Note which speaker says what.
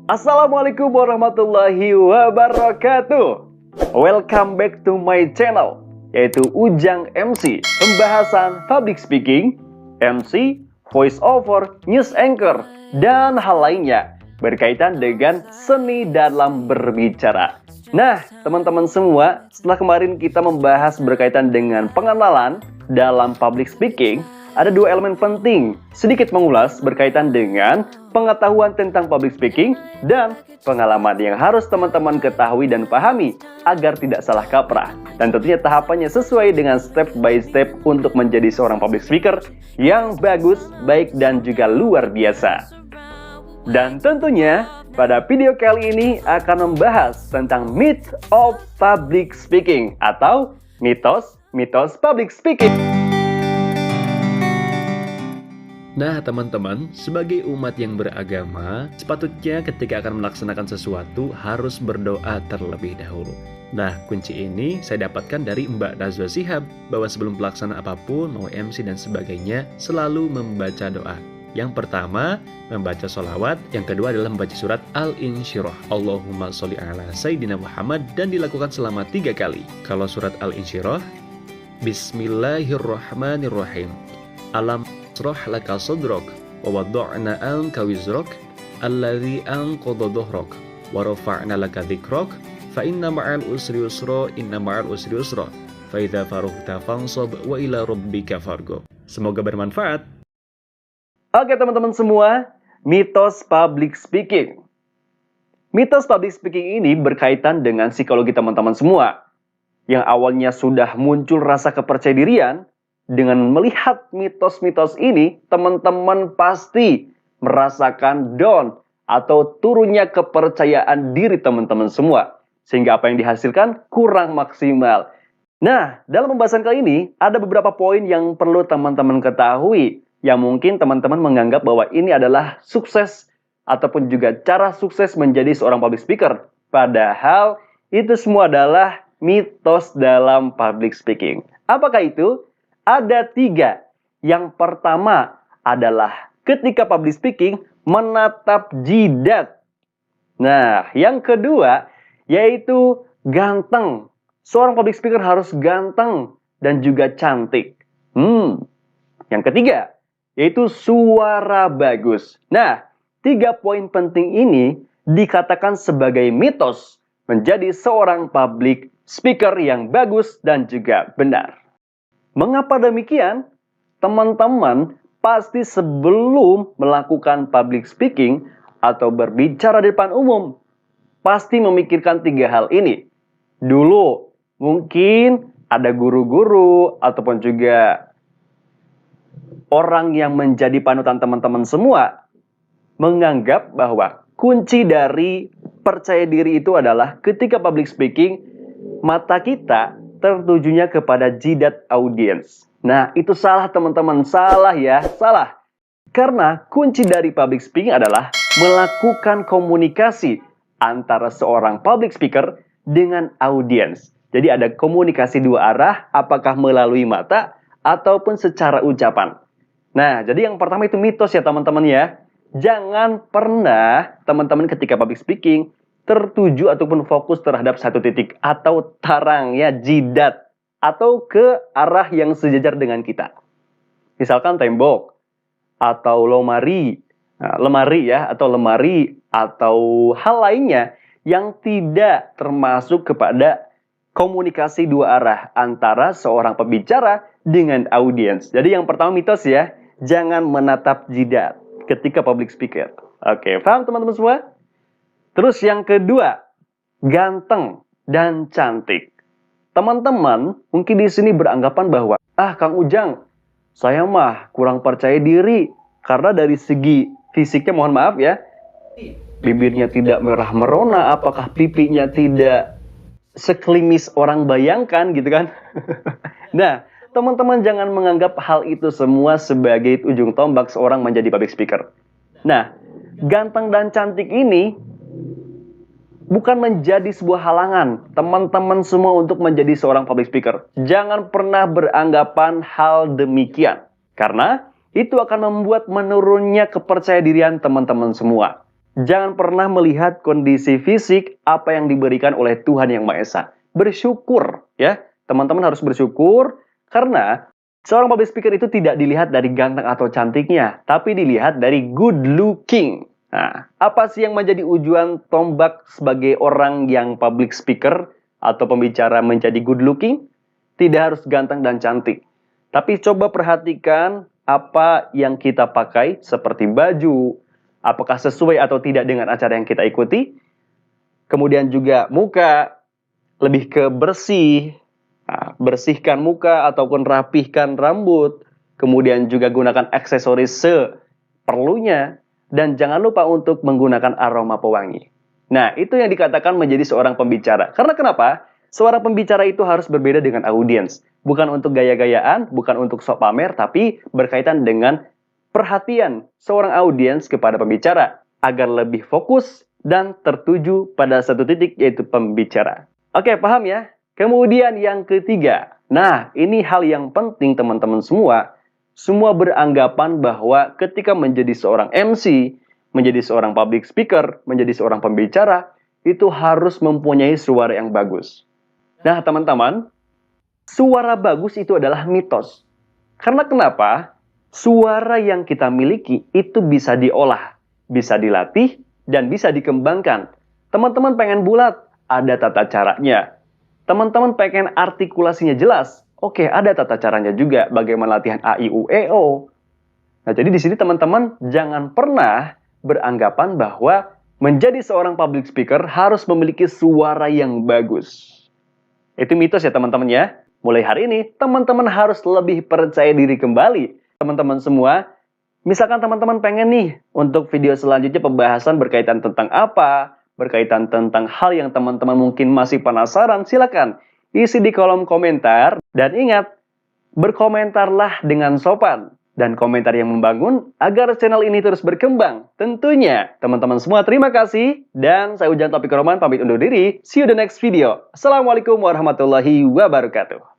Speaker 1: Assalamualaikum warahmatullahi wabarakatuh. Welcome back to my channel, yaitu Ujang MC, pembahasan public speaking, MC, voice over, news anchor, dan hal lainnya berkaitan dengan seni dalam berbicara. Nah, teman-teman semua, setelah kemarin kita membahas berkaitan dengan pengenalan dalam public speaking, ada dua elemen penting sedikit mengulas berkaitan dengan pengetahuan tentang public speaking dan pengalaman yang harus teman-teman ketahui dan pahami agar tidak salah kaprah. Dan tentunya tahapannya sesuai dengan step by step untuk menjadi seorang public speaker yang bagus, baik, dan juga luar biasa. Dan tentunya pada video kali ini akan membahas tentang myth of public speaking atau mitos public speaking.
Speaker 2: Nah teman-teman, sebagai umat yang beragama, sepatutnya ketika akan melaksanakan sesuatu harus berdoa terlebih dahulu. Nah, kunci ini saya dapatkan dari Mbak Nazwa Shihab, bahwa sebelum pelaksanaan apapun, mau MC dan sebagainya, selalu membaca doa. Yang pertama, membaca sholawat. Yang kedua adalah membaca surat Al-Insyirah, Allahumma sholli ala Sayyidina Muhammad, dan dilakukan selama 3 kali. Kalau surat Al-Insyirah, Bismillahirrahmanirrahim. Alam Nashrah laka sadrak wa wada'na anka wizrak alladzi anqadha dhahrak wa rafa'na laka dzikrak fa inna ma'al usri yusra inna ma'al usri yusra fa idza faraghta fansab wa ila rabbika farghab. Semoga bermanfaat.
Speaker 1: Oke teman-teman semua, mitos public speaking. Mitos public speaking ini berkaitan dengan psikologi teman-teman semua. Yang awalnya sudah muncul rasa kepercayaan, dengan melihat mitos-mitos ini, teman-teman pasti merasakan down atau turunnya kepercayaan diri teman-teman semua. Sehingga apa yang dihasilkan kurang maksimal. Nah, dalam pembahasan kali ini, ada beberapa poin yang perlu teman-teman ketahui. Yang mungkin teman-teman menganggap bahwa ini adalah sukses ataupun juga cara sukses menjadi seorang public speaker. Padahal itu semua adalah mitos dalam public speaking. Apakah itu? Ada 3. Yang pertama adalah ketika public speaking menatap jidat. Nah, yang kedua yaitu ganteng. Seorang public speaker harus ganteng dan juga cantik. Yang ketiga yaitu suara bagus. Nah, 3 poin penting ini dikatakan sebagai mitos menjadi seorang public speaker yang bagus dan juga benar. Mengapa demikian? Teman-teman pasti sebelum melakukan public speaking atau berbicara di depan umum, pasti memikirkan 3 hal ini. Dulu, mungkin ada guru-guru ataupun juga orang yang menjadi panutan teman-teman semua menganggap bahwa kunci dari percaya diri itu adalah ketika public speaking, mata kita tertujunya kepada jidat audiens. Nah, itu salah teman-teman, salah ya, salah. Karena kunci dari public speaking adalah melakukan komunikasi antara seorang public speaker dengan audiens. Jadi ada komunikasi 2 arah, apakah melalui mata ataupun secara ucapan. Nah, jadi yang pertama itu mitos ya teman-teman ya. Jangan pernah teman-teman ketika public speaking tertuju ataupun fokus terhadap satu titik atau tarang ya, jidat atau ke arah yang sejajar dengan kita. Misalkan tembok atau lemari, lemari atau hal lainnya yang tidak termasuk kepada komunikasi 2 arah antara seorang pembicara dengan audiens. Jadi yang pertama mitos ya, jangan menatap jidat ketika public speaker. Oke, paham teman-teman semua? Terus yang kedua, ganteng dan cantik. Teman-teman mungkin di sini beranggapan bahwa, Kang Ujang, saya mah kurang percaya diri. Karena dari segi fisiknya, mohon maaf ya, bibirnya tidak merah merona, apakah pipinya tidak sekelimis orang bayangkan gitu kan. Nah, teman-teman jangan menganggap hal itu semua sebagai ujung tombak seorang menjadi public speaker. Nah, ganteng dan cantik ini bukan menjadi sebuah halangan teman-teman semua untuk menjadi seorang public speaker. Jangan pernah beranggapan hal demikian. Karena itu akan membuat menurunnya kepercayaan dirian teman-teman semua. Jangan pernah melihat kondisi fisik apa yang diberikan oleh Tuhan Yang Maha Esa. Bersyukur, ya. Teman-teman harus bersyukur karena seorang public speaker itu tidak dilihat dari ganteng atau cantiknya, tapi dilihat dari good looking. Nah, apa sih yang menjadi ujung tombak sebagai orang yang public speaker atau pembicara menjadi good looking? Tidak harus ganteng dan cantik. Tapi coba perhatikan apa yang kita pakai seperti baju, apakah sesuai atau tidak dengan acara yang kita ikuti. Kemudian juga muka, lebih ke bersih. Nah, bersihkan muka ataupun rapihkan rambut. Kemudian juga gunakan aksesoris seperlunya. Dan jangan lupa untuk menggunakan aroma pewangi. Nah, itu yang dikatakan menjadi seorang pembicara. Karena kenapa? Seorang pembicara itu harus berbeda dengan audiens. Bukan untuk gaya-gayaan, bukan untuk sok pamer, tapi berkaitan dengan perhatian seorang audiens kepada pembicara agar lebih fokus dan tertuju pada satu titik, yaitu pembicara. Oke, paham ya? Kemudian yang ketiga. Nah, ini hal yang penting teman-teman semua. Semua beranggapan bahwa ketika menjadi seorang MC, menjadi seorang public speaker, menjadi seorang pembicara, itu harus mempunyai suara yang bagus. Nah, teman-teman, suara bagus itu adalah mitos. Karena kenapa? Suara yang kita miliki itu bisa diolah, bisa dilatih, dan bisa dikembangkan. Teman-teman pengen bulat, ada tata caranya. Teman-teman pengen artikulasinya jelas, oke, ada tata caranya juga. Bagaimana latihan A, I, U, E, O. Nah, jadi di sini teman-teman jangan pernah beranggapan bahwa menjadi seorang public speaker harus memiliki suara yang bagus. Itu mitos ya teman-teman ya. Mulai hari ini, teman-teman harus lebih percaya diri kembali. Teman-teman semua, misalkan teman-teman pengen nih untuk video selanjutnya pembahasan berkaitan tentang apa, berkaitan tentang hal yang teman-teman mungkin masih penasaran, silakan isi di kolom komentar. Dan ingat, berkomentarlah dengan sopan dan komentar yang membangun agar channel ini terus berkembang. Tentunya, teman-teman semua terima kasih. Dan saya Ujang Topik Roman pamit undur diri. See you the next video. Assalamualaikum warahmatullahi wabarakatuh.